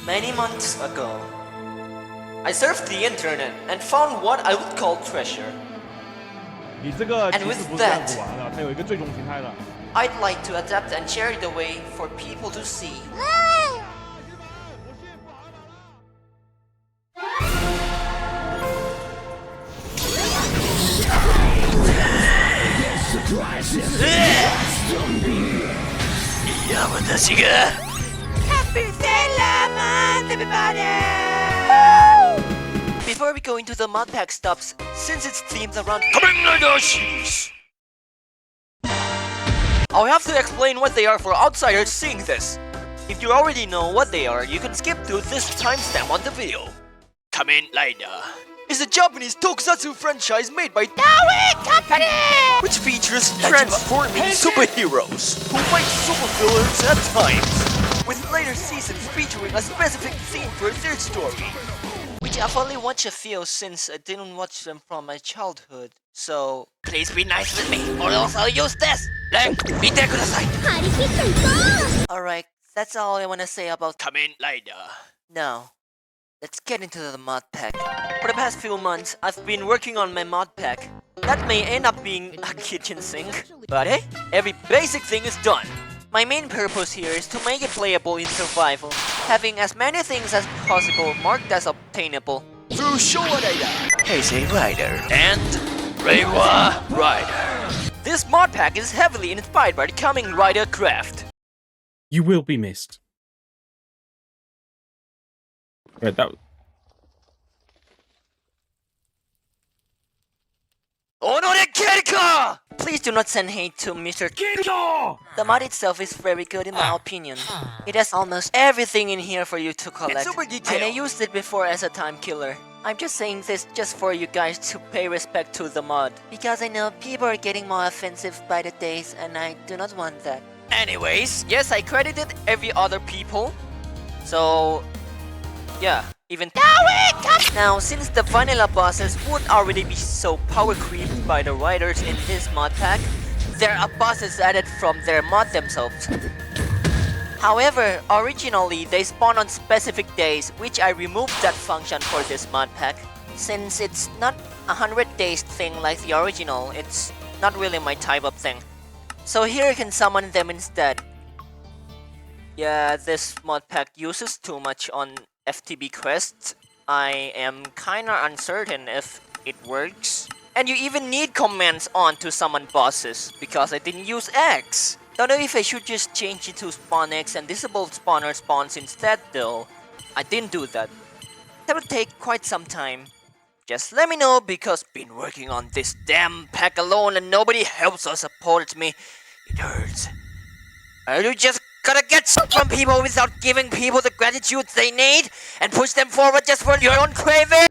Many months ago, I surfed the internet and found what I would call treasure. 你这个其 And 实 with 不是这样 that 子玩的，它有一个最终形态的。 I'd like to adapt and share it away for people to see. Happy Sailor Month, everybody! Before we go into the Modpack stops, since it's themed around Kamen Rider Series, I'll have to explain what they are for outsiders seeing this. If you already know what they are, you can skip to this timestamp on the video. Kamen Rider is a Japanese tokusatsu franchise made by Toei Company, which features transforming superheroes who fight supervillains at times, with later seasons featuring a specific theme for their story, which I've only watched a few since I didn't watch them from my childhood. So please be nice with me, or else I'll use this. Alright, that's all I wanna say about Kamen Rider. Now, let's get into the Modpack. For the past few months, I've been working on my Modpack. That may end up being a kitchen sink, but hey, every basic thing is done. My main purpose here is to make it playable in survival, having as many things as possible marked as obtainable through Showoff Rider and Revice Rider. This Modpack is heavily inspired by the Kamen Rider craft. You will be missed. Right, that. Please do not send hate to Mr. Agito! The mod itself is very good in my opinion. It has almost everything in here for you to collect, and I used it before as a time killer. I'm just saying this just for you guys to pay respect to the mod, because I know people are getting more offensive by the days and I do not want that. Anyways, yes, I credited every other people, so yeah, even now, since the vanilla bosses would already be so power creeped by the writers in this mod pack, there are bosses added from their mod themselves. However, originally they spawn on specific days, which I removed that function for this mod pack. Since it's not a 100 days thing like the original, it's not really my type of thing. So here I can summon them instead. Yeah, this mod pack uses too much on FTB quests. I am kinda uncertain if it works. And you even need commands on to summon bosses, because I didn't use X. Don't know if I should just change it to spawn X and disable spawner spawns instead though. I didn't do that. That would take quite some time. Just let me know, because been working on this damn pack alone and nobody helps or supports me. It hurts. Are you just gotta get stuff from people without giving people the gratitude they need and push them forward just for your own craving?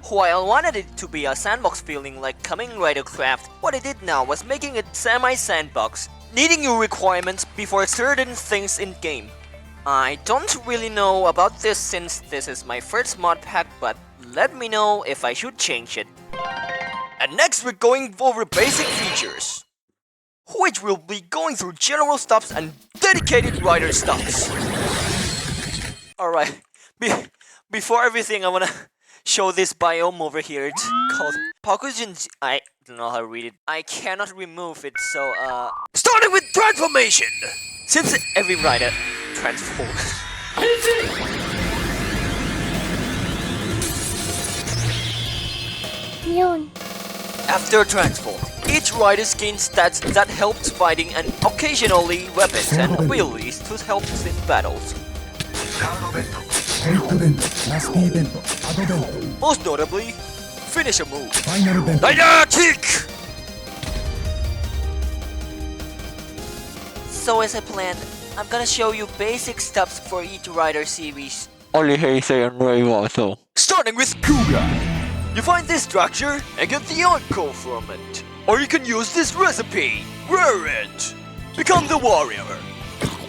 While I wanted it to be a sandbox feeling like Kamen Rider Craft, what I did now was making it semi-sandbox, needing new requirements before certain things in game. I don't really know about this since this is my first mod pack, but let me know if I should change it. And next we're going over basic features, which will be going through general stops and dedicated rider stops. Alright, before everything I wanna show this biome over here. It's called Pakujin. I don't know how to read it. I cannot remove it, so starting with transformation! Since every rider transforms. After transform, each rider gains stats that helps fighting and occasionally weapons and abilities to help in battles. Most notably, finisher move. Rider kick! So as I planned, I'm gonna show you basic steps for each rider series. Only Heisei and Revice. Starting with Kuuga. You find this structure and get the Ountro from it. Or you can use this recipe. Wear it. Become the warrior.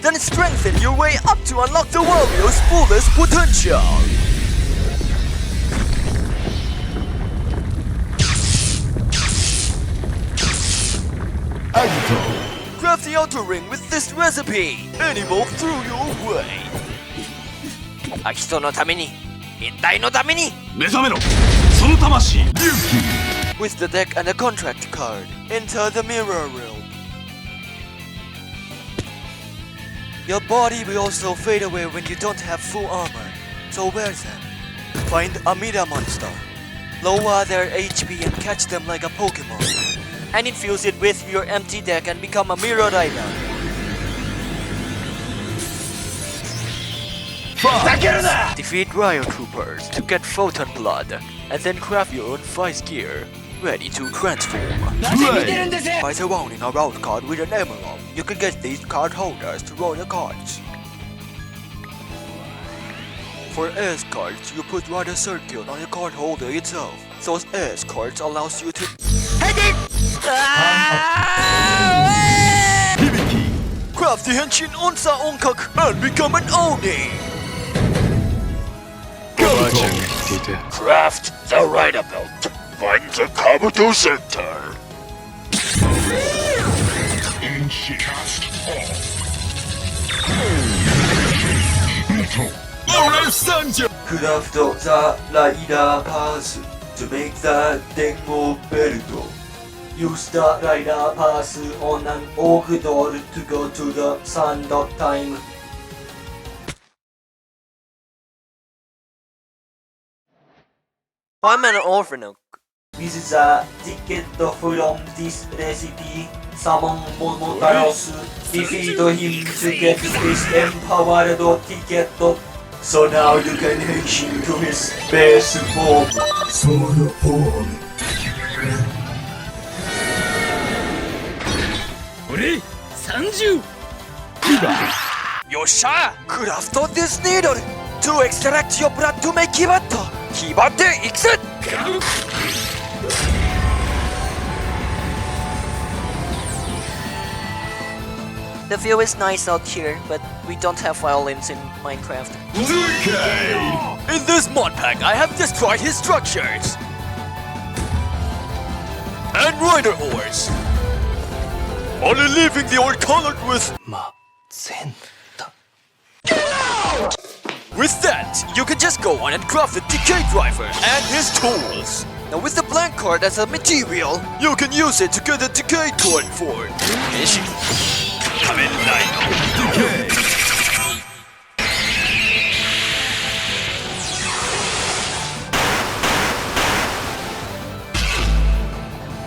Then strengthen your way up to unlock the warrior's fullest potential. Agito. craft the outer ring with this recipe and evolve through your way. Agito no tameni, Indai no tameni. 目覚めろその魂 Ryuki With the deck and a contract card, enter the mirror realm. Your body will also fade away when you don't have full armor, so wear them. Find a Mira monster. Lower their HP and catch them like a Pokemon. And infuse it with your empty deck and become a Mirror Rider. Defeat Riot Troopers to get Photon Blood, and then craft your own Vice gear, ready to transform. By surrounding a route card with an emerald, you can get these card holders to roll your cards. For S cards, you put Rider Circuit on your card holder itself. Those S cards allows you to Hibiki craft the Henshin Onsa Onkak and become an Oni! Kabuto Craft the Rider Belt. Find the Kabuto Center. Craft the Rider Pass to make the Dengo Belt. Use the Rider Pass on an Oak door to go to the Sun Time. I'm an orphan. This is a ticket from this recipe. Summon Momotaros. Defeat him to get his empowered ticket. So now you can henshin to his best form. Sword form Ore 30 Kiva Yosha! Craft this needle to extract your blood to make Kiva. Kiva exit! The view is nice out here, but we don't have violins in Minecraft. In this Modpack, I have destroyed his structures! And rider ores! Only leaving the ore colored with With that, you can just go on and craft the decay driver and his tools. Now with the blank card as a material, you can use it to get a decay card for Kamen Rider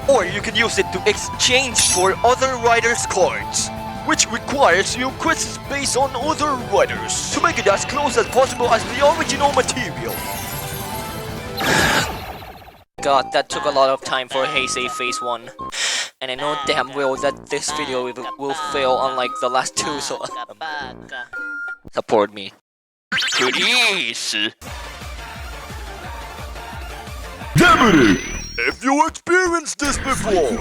Or you can use it to exchange for other riders' cards, which requires you quests based on other riders to make it as close as possible as the original material. God, that took a lot of time for Heisei Phase 1. And I know damn well that this video will fail unlike the last two, so support me. Please! Double If you experienced this before,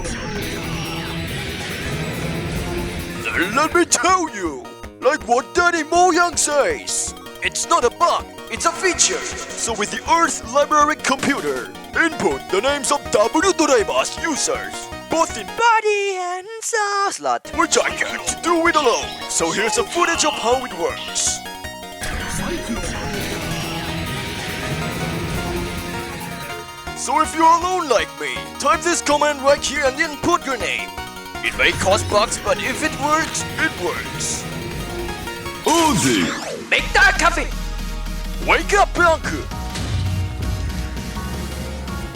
then let me tell you, like what Daddy Moyang says, it's not a bug, it's a feature. So with the Earth Library Computer, input the names of W-Doraemas users, both in body and slot, which I can't do it alone. So here's a footage of how it works. So if you're alone like me, type this command right here and input your name. It may cost bucks, but if it works, it works. Fourze Make that coffee! Wake up, Blanco!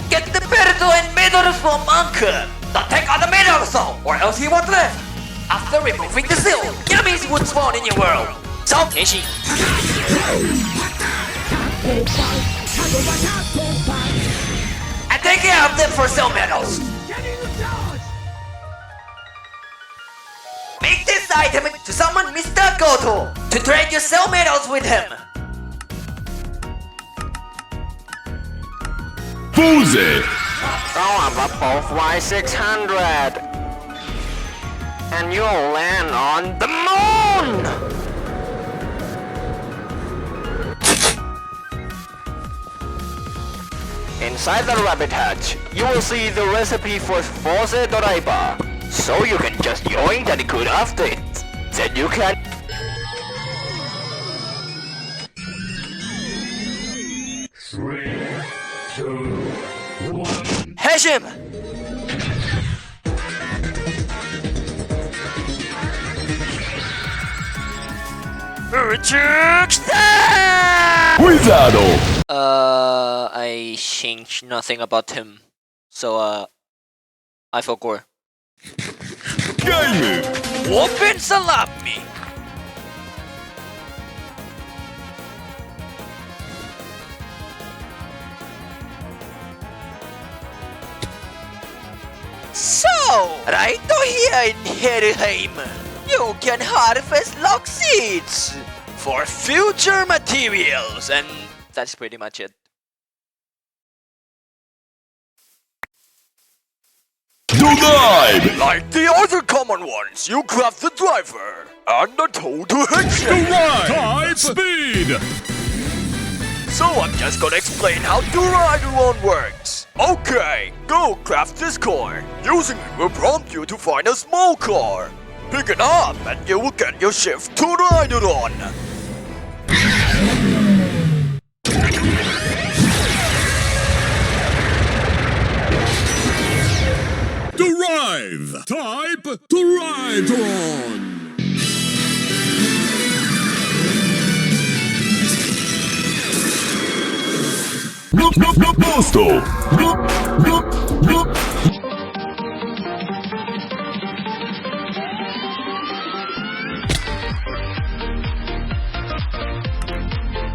Get the pedal and medals from Anka! Don't take all the medals though, or else he won't live! After removing the seal, enemies would spawn in your world! So, Nishi! And take care of them for seal medals! Make this item to summon Mr. Goto to trade your cell medals with him! Fourze Throw up a both Y600 and you'll land on the moon! Inside the rabbit hatch, you will see the recipe for Fourze Doraiba. So you can just join the good after it. Then you can... Heshim! Wizardo! I changed nothing about him. So, I forgot. Gaim! Open salami! So, right here in Helheim, you can harvest lock seeds for future materials, and that's pretty much it. Dive! Like the other common ones, you craft the driver and the toe to headship. Type speed! So I'm just gonna explain how the rider one works. Okay, go craft this car. Using it will prompt you to find a small car. Pick it up and you will get your shift to ride it on. Derive! Type Derivatron! Posto!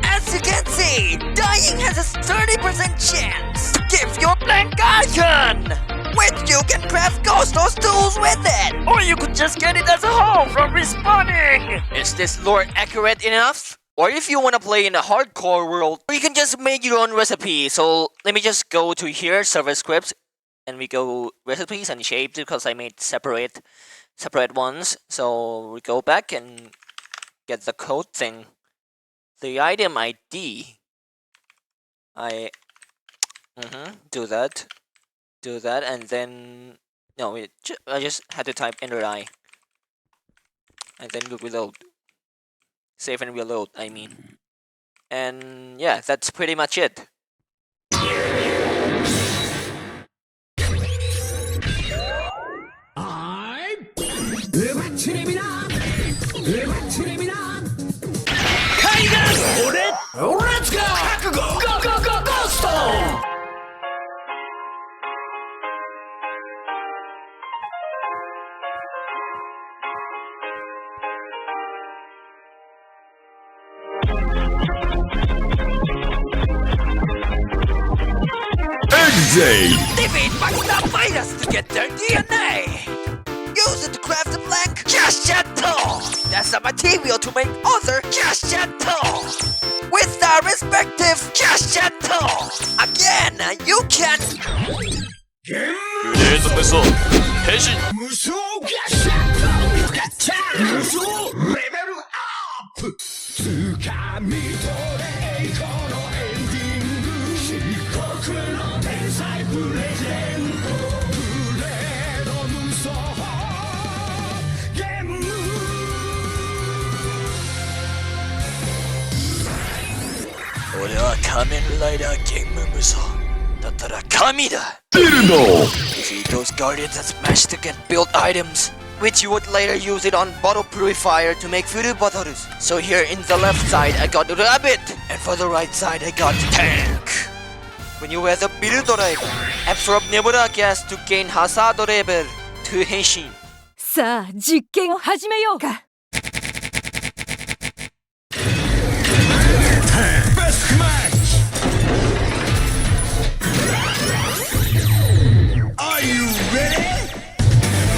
As you can see, dying has a 30% chance to give you a blank icon, which you can craft ghost or tools with it, or you could just get it as a whole from respawning. Is this lore accurate enough? Or if you want to play in a hardcore world, you can just make your own recipe. So let me just go to here, server scripts, and we go recipes and shapes because I made separate ones. So we go back and get the code thing. The item ID. Do that, and then no, I just had to type enter I, and then we reload. Save and reload, I mean. And yeah, that's pretty much it. Let's go! Go! Defeat Maxta Virus to get their DNA! Use it to craft a blank Gotchard. That's the material to make other Gotchard with the respective Gotchard. Again, you can... There's a missile. Henshin. Level up! 俺は仮面ライダーゲーム無双だったら神だ Defeat those guardians that smash to get built items, which you would later use it on bottle purifier to make future bottles. So here in the left side I got rabbit, and for the right side I got tank. When you wear the build driver, absorb nebula gas to gain hazard level to henshin. さあ実験を始めようか。 Are you ready?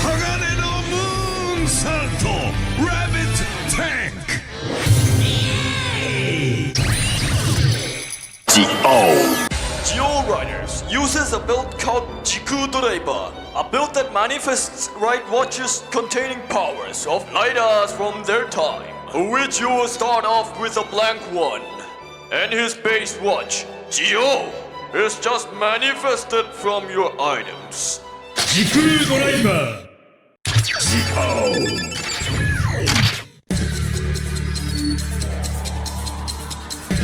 Hagane no Moon Salto Rabbit Tank! Geo Riders uses a build called Jiku Driver, a build that manifests right watches containing powers of Lidars from their time, which you will start off with a blank one. And his base watch, Geo, is just manifested from your items. 時空ドライバー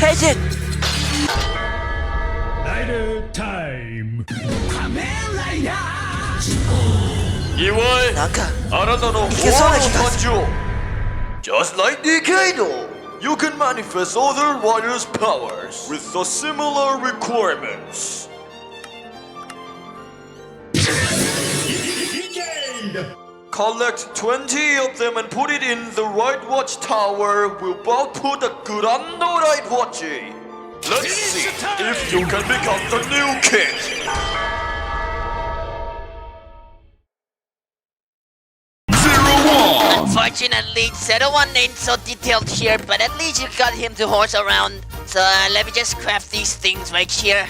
Hate it! Rider time. 이월 Naka. あなたのオール感情 Just like Nikaido, you can manifest other riders' powers with the similar requirements. Collect 20 of them and put it in the right watch tower. We'll both put a good on the right watchy. Let's see if you can become the new king. Unfortunately, Zero One ain't so detailed here, but at least you got him to horse around. So let me just craft these things right here.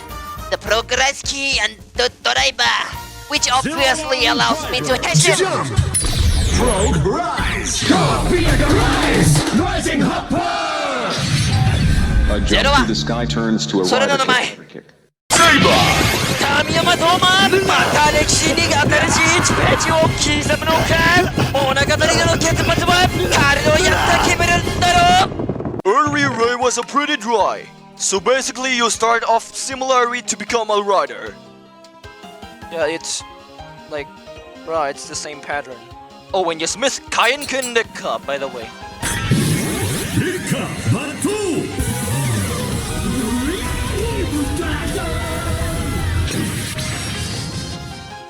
The progress key and the Doraiba, which obviously allows me to hit him. Rise! Rise! Rising hopper! A jump through the sky turns to a rider kick. Saber! 神山トーマンまた歴史に新しい1ページを刻むのか物語の結末は彼のやった決めるんだろ Early Ray was a pretty dry, so basically you start off similarly to become a rider. Yeah, it's like, right, it's the same pattern. Oh, and you smith Kainken Deka, by the way.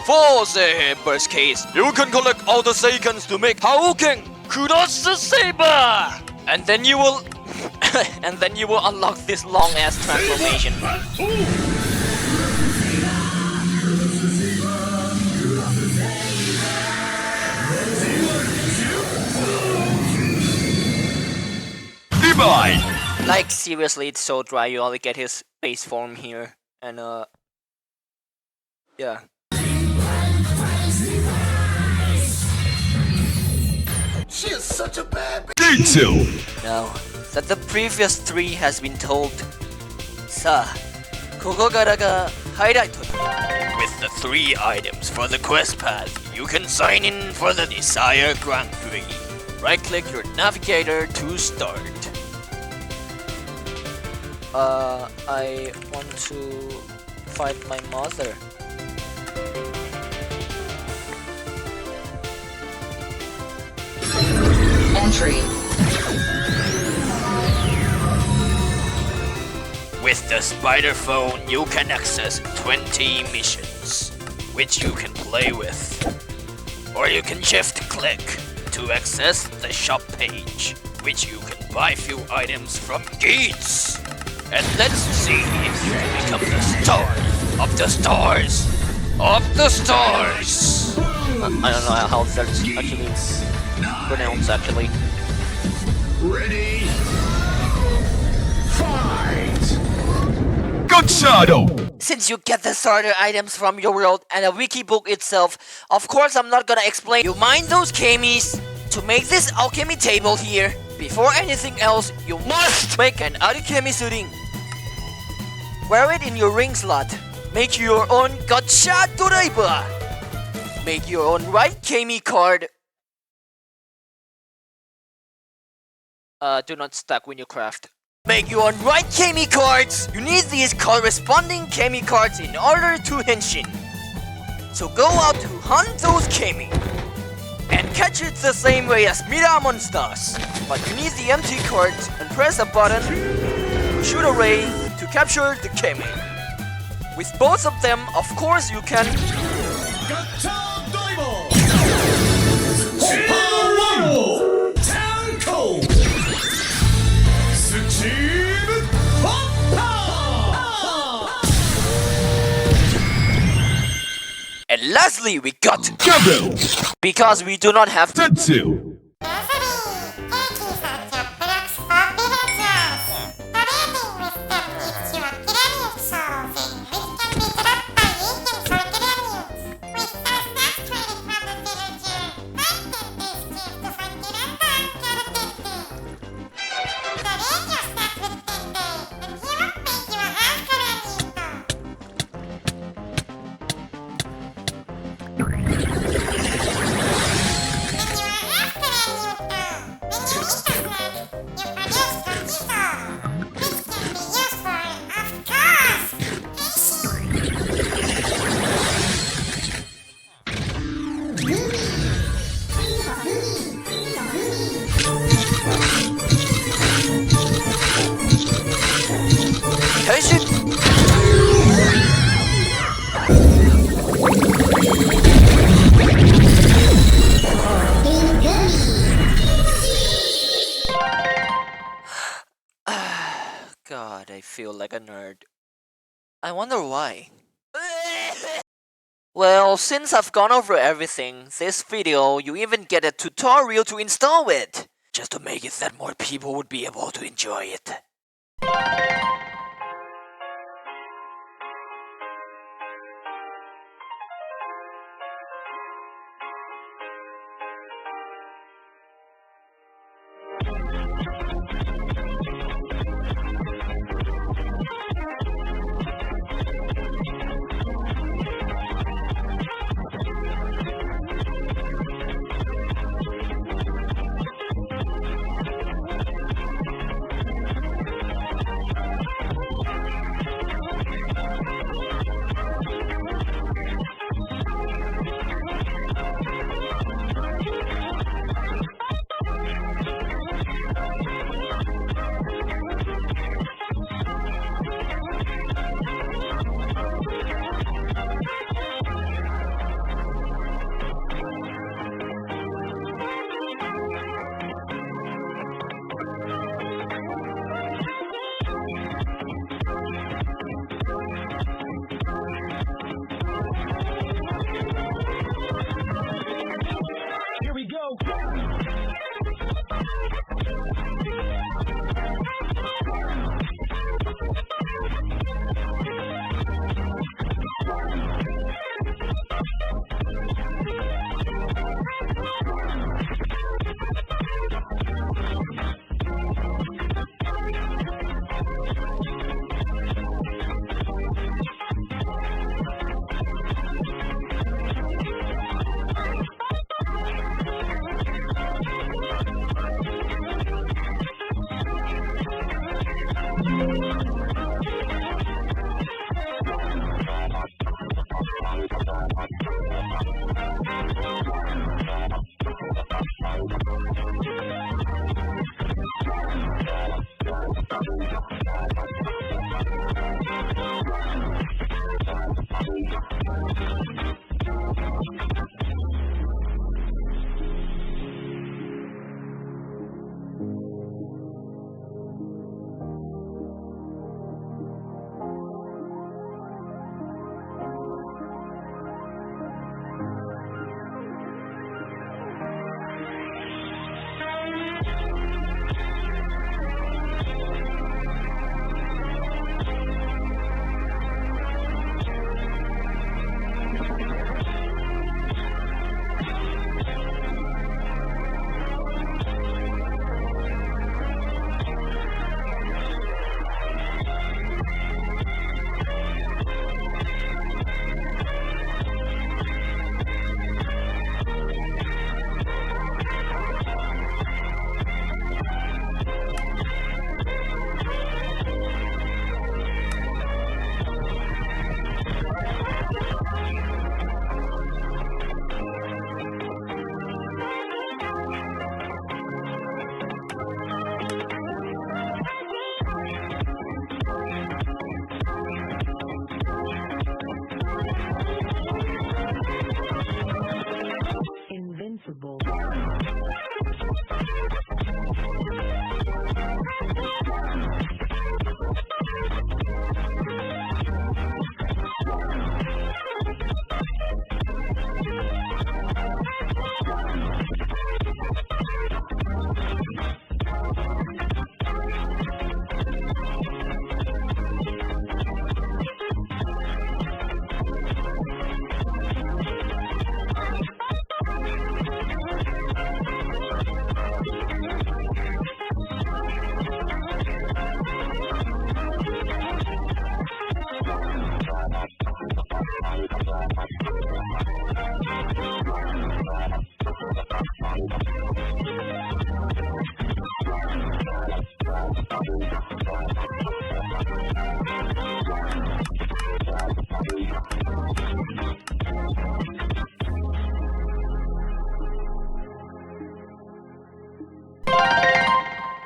Fourze, burst case. You can collect all the seconds to make Haoken Cross Saber, and then you will, and then you will unlock this long ass transformation. Revice! Like seriously, it's so dry. You only get his base form here, and yeah. She is such a bad Geats! Now that the previous 3 has been told, sa, ここからがハイライトだ。 With the 3 items for the quest path, you can sign in for the Desire Grand Prix. Right-click your navigator to start. I want to fight my mother. Entry. With the spider phone, you can access 20 missions, which you can play with. Or you can shift-click to access the shop page, which you can buy few items from Geats. And let's see if you can become the star of the stars of the stars. I don't know how that's actually pronounced actually. Ready? Fight! Gotchard! Since you get the starter items from your world and a wiki book itself, of course I'm not gonna explain. You mine those kemis to make this alchemy table here. Before anything else, you must make an alchemy suiting. Wear it in your ring slot. Make your own Gotchard driver. Make your own right kemi card. Do not stack when you craft. Make your own right kemi cards. You need these corresponding kemi cards in order to henshin. So go out to hunt those kemi. And catch it the same way as Mira monsters. But you need the empty cards and press a button to shoot a ray to capture the kemi. With both of them, of course you can And lastly, we got Gavv! because we do not have Tetsu! God, I feel like a nerd. I wonder why. Well, since I've gone over everything, this video, you even get a tutorial to install it, just to make it that more people would be able to enjoy it.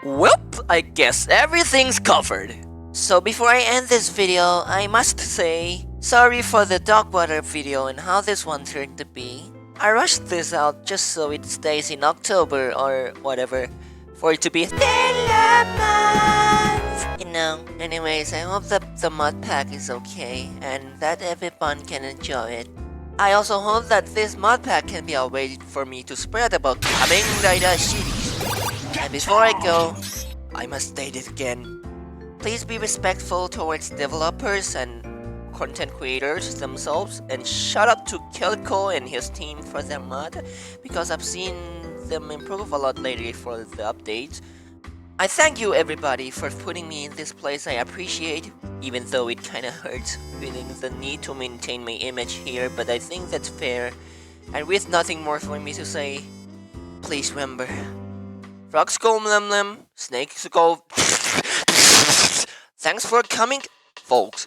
Welp, I guess everything's covered. So before I end this video, I must say, sorry for the dog water video and how this one turned to be. I rushed this out just so it stays in October or whatever for it to be anyways, I hope that the Modpack is okay and that everyone can enjoy it. I also hope that this Modpack can be a way for me to spread about Kamen Rider Series. And before I go, I must state it again. Please be respectful towards developers and content creators themselves, and shout out to Kelko and his team for their mod, because I've seen them improve a lot lately for the updates. I thank you everybody for putting me in this place. I appreciate, even though it kinda hurts feeling the need to maintain my image here, but I think that's fair. And with nothing more for me to say, please remember, frogs go mlem, snakes go. Thanks for coming, folks.